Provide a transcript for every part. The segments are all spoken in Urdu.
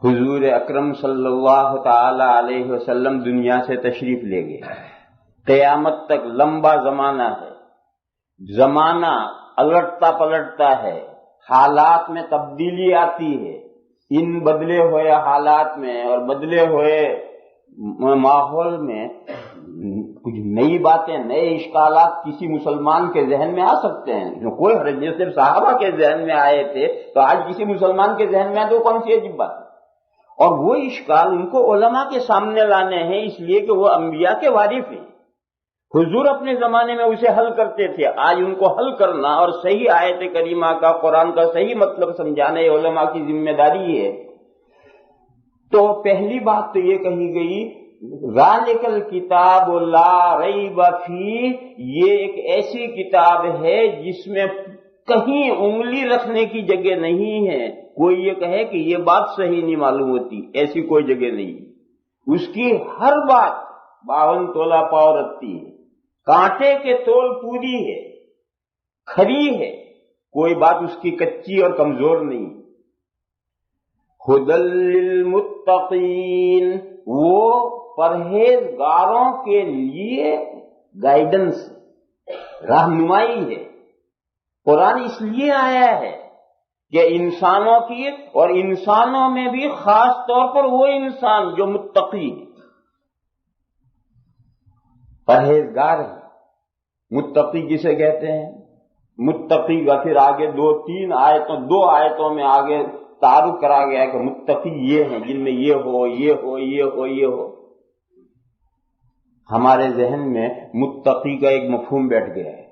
حضور اکرم صلی اللہ تعالی علیہ وسلم دنیا سے تشریف لے گئے. قیامت تک لمبا زمانہ ہے. زمانہ الٹتا پلٹتا ہے، حالات میں تبدیلی آتی ہے. ان بدلے ہوئے حالات میں اور بدلے ہوئے ماحول میں کچھ نئی باتیں، نئے اشکالات کسی مسلمان کے ذہن میں آ سکتے ہیں. جو کوئی حرج نہیں، صرف صحابہ کے ذہن میں آئے تھے تو آج کسی مسلمان کے ذہن میں آئے تو کون سی عجیب بات ہے. اور وہ اشکال ان کو علماء کے سامنے لانے ہیں، اس لیے کہ وہ انبیاء کے وارث ہیں. حضور اپنے زمانے میں اسے حل کرتے تھے، آج ان کو حل کرنا اور صحیح آیت کریمہ کا، قرآن کا صحیح مطلب سمجھانا یہ علماء کی ذمہ داری ہے. تو پہلی بات تو یہ کہی گئی ذالک الکتاب لا ریب فیہ، یہ ایک ایسی کتاب ہے جس میں کہیں انگلی رکھنے کی جگہ نہیں ہے. کوئی یہ کہے کہ یہ بات صحیح نہیں معلوم ہوتی، ایسی کوئی جگہ نہیں. اس کی ہر بات 52 تولہ پاؤ رکھتی ہے، کانٹے کے تول پوری ہے، کھری ہے، کوئی بات اس کی کچی اور کمزور نہیں. ھدی للمتقین، وہ پرہیزگاروں کے لیے گائیڈنس، رہنمائی ہے. قرآن اس لیے آیا ہے کہ انسانوں کی، اور انسانوں میں بھی خاص طور پر وہ انسان جو متقی ہے، پرہیزگار ہے. متقی کسے کہتے ہیں؟ متقی کا پھر آگے دو آیتوں میں آگے تعارف کرا گیا ہے کہ متقی یہ ہیں جن میں یہ ہو، یہ ہو، یہ ہو، یہ ہو. ہمارے ذہن میں متقی کا ایک مفہوم بیٹھ گیا ہے.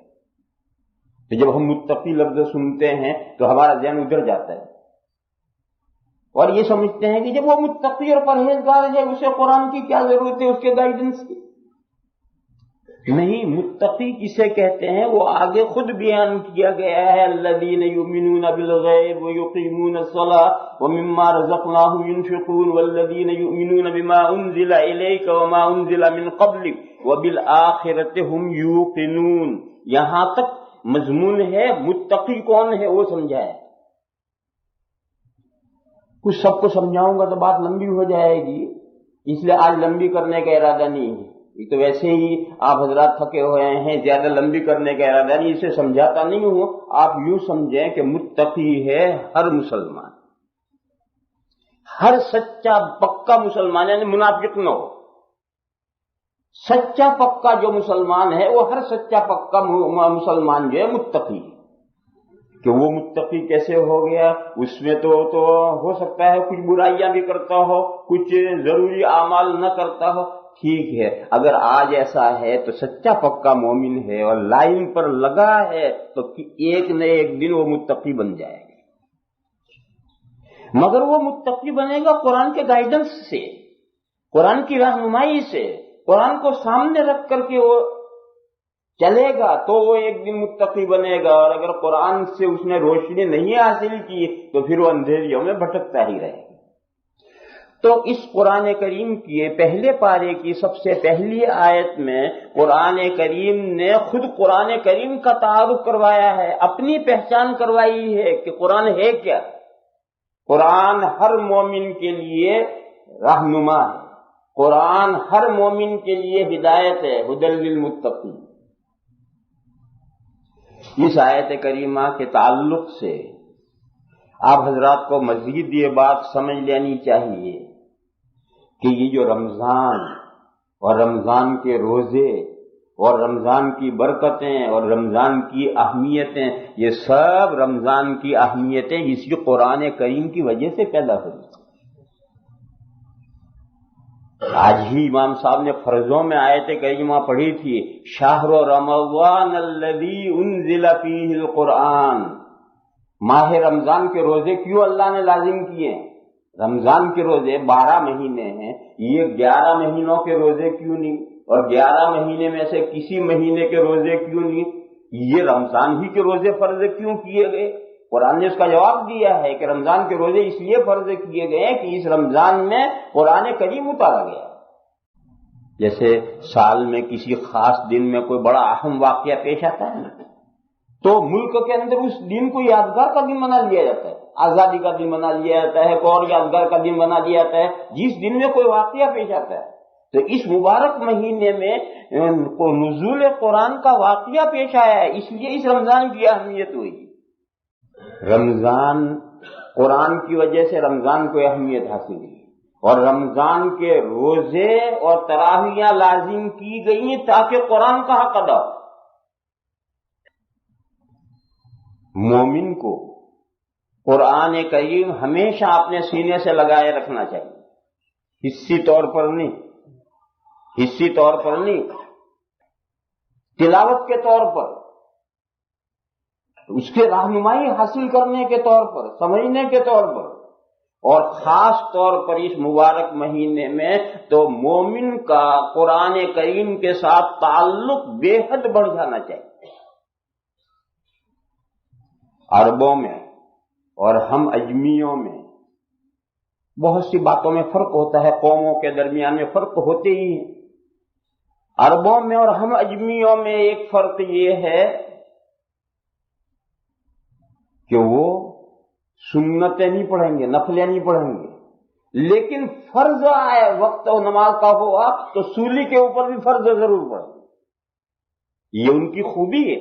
تو جب ہم متقی لفظ سنتے ہیں تو ہمارا ذہن ادھر جاتا ہے اور یہ سمجھتے ہیں کہ جب وہ متقی اور پرہیزگار ہے اسے قرآن کی کیا ضرورت ہے، اس کے گائیڈنس کی. نہیں، متقی کسے کہتے ہیں وہ آگے خود بیان کیا گیا ہے. الذین یؤمنون بالغیب ویقیمون الصلاۃ ومما رزقناہم ینفقون والذین یؤمنون بما انزل الیک وما انزل من قبلک وبالآخرۃ ھم یوقنون. یہاں تک مضمون ہے. متقی کون ہے وہ سمجھایا. کچھ سب کو سمجھاؤں گا تو بات لمبی ہو جائے گی، اس لیے آج لمبی کرنے کا ارادہ نہیں ہے. یہ تو ویسے ہی آپ حضرات تھکے ہوئے ہیں، زیادہ لمبی کرنے کا ارادہ نہیں، اسے سمجھاتا نہیں ہوں. آپ یوں سمجھیں کہ متقی ہے ہر مسلمان، ہر سچا پکا مسلمان، یعنی منافق نہ ہو. سچا پکا جو مسلمان ہے وہ ہر سچا پکا مسلمان جو ہے متقی. کہ وہ متقی کیسے ہو گیا؟ اس میں تو ہو سکتا ہے کچھ برائیاں بھی کرتا ہو، کچھ ضروری اعمال نہ کرتا ہو. ٹھیک ہے، اگر آج ایسا ہے تو سچا پکا مومن ہے اور لائن پر لگا ہے تو ایک نہ ایک دن وہ متقی بن جائے گا. مگر وہ متقی بنے گا قرآن کے گائیڈنس سے، قرآن کی رہنمائی سے. قرآن کو سامنے رکھ کر کے وہ چلے گا تو وہ ایک دن متقی بنے گا. اور اگر قرآن سے اس نے روشنی نہیں حاصل کی تو پھر وہ اندھیریوں میں بھٹکتا ہی رہے گا. تو اس قرآن کریم کی پہلے پارے کی سب سے پہلی آیت میں قرآن کریم نے خود قرآن کریم کا تعارف کروایا ہے، اپنی پہچان کروائی ہے کہ قرآن ہے کیا. قرآن ہر مومن کے لیے رہنما ہے، قرآن ہر مومن کے لیے ہدایت ہے. ھدی للمتقین. اس آیت کریمہ کے تعلق سے آپ حضرات کو مزید یہ بات سمجھ لینی چاہیے کہ یہ جو رمضان اور رمضان کے روزے اور رمضان کی برکتیں اور رمضان کی اہمیتیں، یہ سب رمضان کی اہمیتیں اسی قرآن کریم کی وجہ سے پیدا ہوئی. آج ہی امام صاحب نے فرضوں میں آیت کریمہ پڑھی تھی، شہر رمضان الذی انزل فیہ القرآن. ماہ رمضان کے روزے کیوں اللہ نے لازم کیے ہیں؟ رمضان کے روزے 12 مہینے ہیں، یہ 11 مہینوں کے روزے کیوں نہیں؟ اور 11 مہینے میں سے کسی مہینے کے روزے کیوں نہیں؟ یہ رمضان ہی کے روزے فرض کیوں کیے گئے؟ قرآن نے اس کا جواب دیا ہے کہ رمضان کے روزے اس لیے فرض کیے گئے کہ اس رمضان میں قرآن کریم اتارا گیا. جیسے سال میں کسی خاص دن میں کوئی بڑا اہم واقعہ پیش آتا ہے نا، تو ملک کے اندر اس دن کو یادگار کا دن بنا لیا جاتا ہے، آزادی کا دن بنا لیا جاتا ہے، کوئی اور یادگار کا دن بنا لیا جاتا ہے جس دن میں کوئی واقعہ پیش آتا ہے۔ تو اس مبارک مہینے میں نزول قرآن کا واقعہ پیش آیا ہے، اس لیے اس رمضان کی اہمیت ہوئی۔ رمضان، قرآن کی وجہ سے رمضان کو اہمیت حاصل ہوئی، اور رمضان کے روزے اور تراویحیاں لازم کی گئی ہیں تاکہ قرآن کا حق ادا ہو۔ مومن کو قرآن کریم ہمیشہ اپنے سینے سے لگائے رکھنا چاہیے، حصی طور پر نہیں، تلاوت کے طور پر، اس کے رہنمائی حاصل کرنے کے طور پر، سمجھنے کے طور پر، اور خاص طور پر اس مبارک مہینے میں تو مومن کا قرآن کریم کے ساتھ تعلق بے حد بڑھ جانا چاہیے۔ عربوں میں اور ہم اجمیوں میں بہت سی باتوں میں فرق ہوتا ہے، قوموں کے درمیان میں فرق ہوتے ہی ہیں۔ عربوں میں اور ہم اجمیوں میں ایک فرق یہ ہے کہ وہ سنتیں نہیں پڑھیں گے، نفلیں نہیں پڑھیں گے، لیکن فرض آئے وقت و نماز کا ہوا تو سولی کے اوپر بھی فرض ضرور پڑھیں گے، یہ ان کی خوبی ہے۔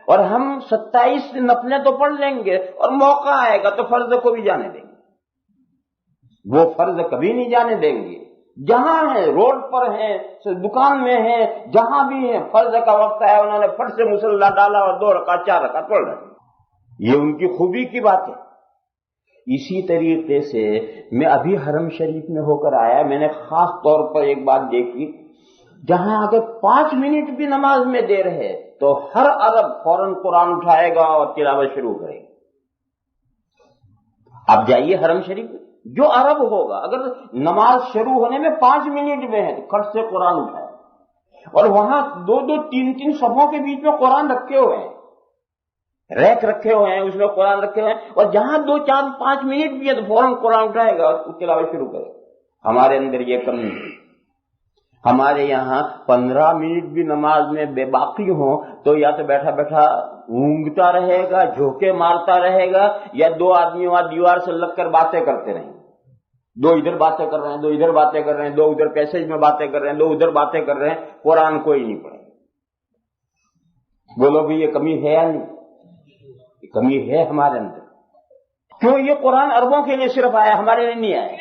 اور ہم 27 نفلیں تو پڑھ لیں گے اور موقع آئے گا تو فرض کو بھی جانے دیں گے، وہ فرض کبھی نہیں جانے دیں گے۔ جہاں ہیں، روڈ پر ہیں، دکان میں ہیں، جہاں بھی ہیں، فرض کا وقت آیا انہوں نے فٹ سے مصلی ڈالا اور 2 رکعت 4 رکعت پڑھ رہے، یہ ان کی خوبی کی بات ہے۔ اسی طریقے سے میں ابھی حرم شریف میں ہو کر آیا، میں نے خاص طور پر ایک بات دیکھی، جہاں اگر 5 منٹ بھی نماز میں دیر ہے تو ہر عرب فوراً قرآن اٹھائے گا اور تلاوت شروع کرے گا۔ آپ جائیے حرم شریف، جو عرب ہوگا اگر نماز شروع ہونے میں 5 منٹ میں ہے تو کھٹ سے قرآن اٹھائے، اور وہاں 2-2 3-3 صفوں کے بیچ میں قرآن رکھے ہوئے ہیں، ریک رکھے ہوئے ہیں، اس میں قرآن رکھے ہوئے ہیں، اور جہاں 2-4-5 منٹ بھی ہے تو فوراً قرآن اٹھائے گا اور تلاوت شروع کرے گا۔ ہمارے اندر یہ کمی ہے، ہمارے یہاں 15 منٹ بھی نماز میں بے باقی ہوں تو یا تو بیٹھا بیٹھا اونگتا رہے گا، جھوکے مارتا رہے گا، یا 2 آدمی وہاں دیوار سے لگ کر باتیں کرتے رہیں گے، 2 ادھر باتیں کر رہے ہیں، 2 ادھر باتیں کر رہے ہیں، 2 ادھر پیسج میں باتیں کر رہے ہیں، 2 ادھر باتیں کر رہے ہیں، قرآن کوئی نہیں پڑھے۔ بولو بھی یہ کمی ہے یا نہیں؟ یہ کمی ہے ہمارے اندر۔ کیوں یہ قرآن عربوں کے لیے صرف آیا، ہمارے لیے نہیں آیا؟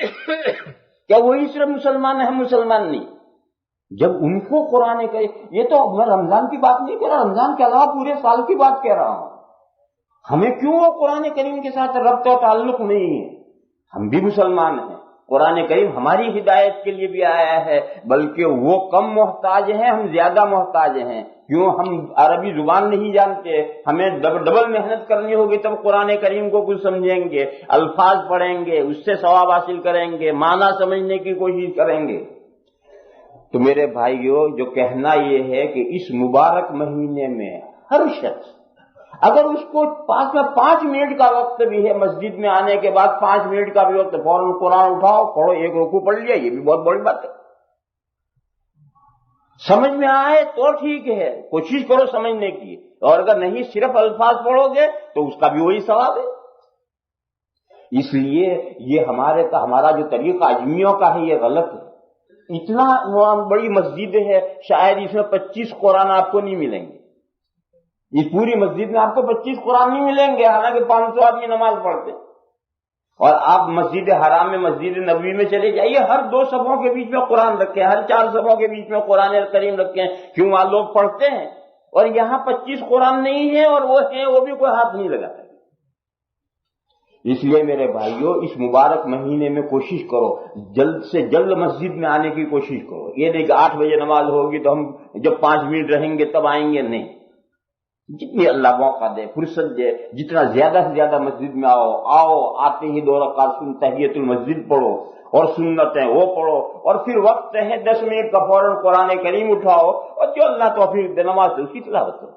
کیا وہی صرف مسلمان ہیں، ہم مسلمان نہیں؟ جب ان کو قرآن کا، یہ تو میں رمضان کی بات نہیں کہہ رہا، رمضان کے علاوہ پورے سال کی بات کہہ رہا ہوں، ہمیں کیوں وہ قرآن کریم کے ساتھ ربط و تعلق نہیں ہے؟ ہم بھی مسلمان ہیں، قرآن کریم ہماری ہدایت کے لیے بھی آیا ہے، بلکہ وہ کم محتاج ہیں، ہم زیادہ محتاج ہیں۔ کیوں؟ ہم عربی زبان نہیں جانتے، ہمیں ڈبل محنت کرنی ہوگی تب قرآن کریم کو کچھ سمجھیں گے، الفاظ پڑھیں گے، اس سے ثواب حاصل کریں گے، معنی سمجھنے کی کوشش کریں گے۔ تو میرے بھائیوں، جو کہنا یہ ہے کہ اس مبارک مہینے میں ہر شخص اگر اس کو 5 منٹ کا وقت بھی ہے، مسجد میں آنے کے بعد 5 منٹ کا بھی وقت، فوراً قرآن اٹھاؤ، پڑھو، 1 رکوع پڑھ لیا، یہ بھی بہت بڑی بات ہے۔ سمجھ میں آئے تو ٹھیک ہے، کوشش کرو سمجھنے کی، اور اگر نہیں صرف الفاظ پڑھو گے تو اس کا بھی وہی ثواب ہے۔ اس لیے یہ ہمارا جو طریقہ اجمیوں کا ہے یہ غلط ہے۔ اتنا بڑی مسجد ہے، شاید اس میں 25 قرآن آپ کو نہیں ملیں گے، اس پوری مسجد میں آپ کو 25 قرآن نہیں ملیں گے، حالانکہ 500 آدمی نماز پڑھتے ہیں۔ اور آپ مسجد حرام میں، مسجد نبوی میں چلے جائیے، ہر 2 صفوں کے بیچ میں قرآن رکھے ہیں، ہر 4 صفوں کے بیچ میں قرآن کریم رکھے ہیں، کیوں؟ وہاں لوگ پڑھتے ہیں، اور یہاں 25 قرآن نہیں ہے، اور وہ ہیں وہ بھی کوئی ہاتھ نہیں لگاتا۔ اس لیے میرے بھائیوں، اس مبارک مہینے میں کوشش کرو، جلد سے جلد مسجد میں آنے کی کوشش کرو۔ یہ نہیں کہ 8 بجے نماز ہوگی تو ہم جب 5 منٹ رہیں گے تب آئیں گے، نہیں، جتنی اللہ موقع دے، فرصت دے، جتنا زیادہ سے زیادہ مسجد میں آؤ، آتے ہی 2 رکعت تحیۃ المسجد پڑھو، اور سنتیں وہ پڑھو، اور پھر وقت ہے 10 منٹ کا فوراً قرآن کریم اٹھاؤ، اور جو اللہ توفیق دے نماز سے اس کی تلاوت کرو۔